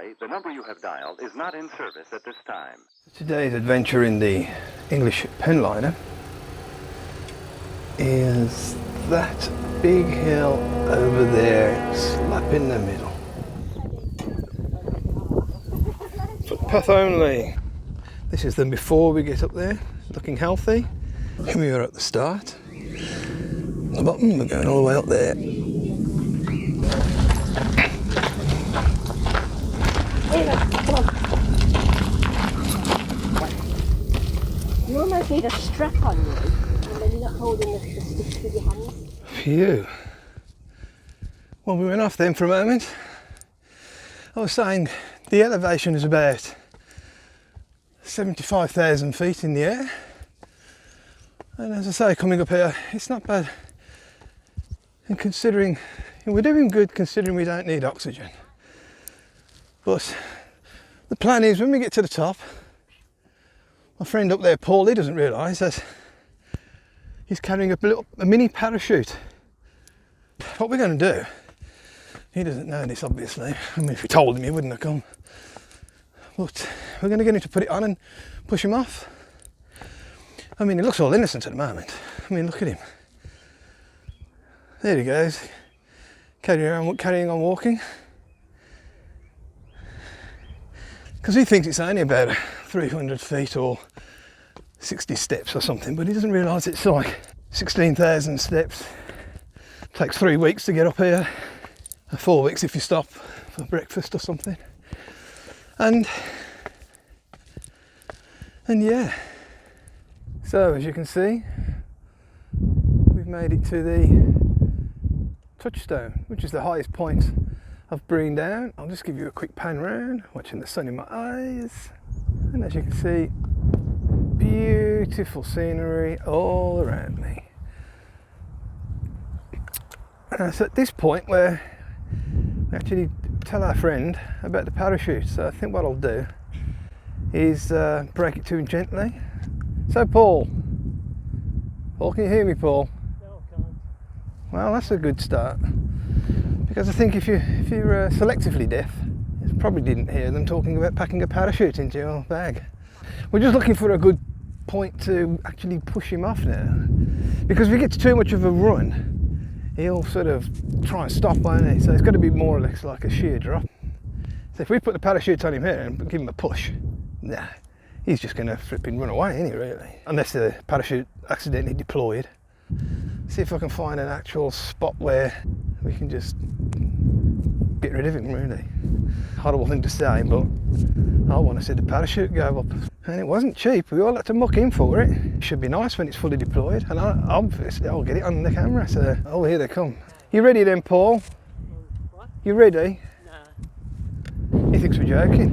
sorry, the number you have dialed is not in service at this time. Today's adventure in the English Pennliner is that big hill over there, slap in the middle. Footpath only. This is the before we get up there, looking healthy. Here we are at the start. The bottom, we're going all the way up there. You almost need a strap on you, and then you're not holding the sticks with your hands. Phew. Well, we went off then for a moment. I was saying the elevation is about 75,000 feet in the air. And as I say, coming up here, it's not bad. And considering, we're doing good considering we don't need oxygen. But the plan is when we get to the top, my friend up there, Paul, he doesn't realise that he's carrying a mini parachute. What we're going to do, he doesn't know this obviously, I mean if we told him he wouldn't have come, but we're going to get him to put it on and push him off. I mean he looks all innocent at the moment, I mean look at him. There he goes, carrying on walking. Because he thinks it's only about 300 feet or 60 steps or something, but he doesn't realise it's like 16,000 steps. It takes 3 weeks to get up here, 4 weeks if you stop for breakfast or something. And yeah, so as you can see, we've made it to the touchstone, which is the highest point of Brean Down. I'll just give you a quick pan round, watching the sun in my eyes, and as you can see, beautiful scenery all around me. So at this point where we actually tell our friend about the parachute, so I think what I'll do is break it to him gently. So Paul, can you hear me, Paul? No, I can't. Well, that's a good start. Because I think if you're selectively deaf, you probably didn't hear them talking about packing a parachute into your bag. We're just looking for a good point to actually push him off now. Because if he gets too much of a run, he'll sort of try and stop, won't he? So it's got to be more or less like a sheer drop. So if we put the parachute on him here and give him a push, nah, he's just going to flipping run away, isn't he, really? Unless the parachute accidentally deployed. See if I can find an actual spot where we can just get rid of him, really. Horrible thing to say, but I want to see the parachute go up. And it wasn't cheap, we all had to muck in for it. It should be nice when it's fully deployed, and obviously I'll get it on the camera, so, oh, here they come. You ready then, Paul? What? You ready? No. He thinks we're joking.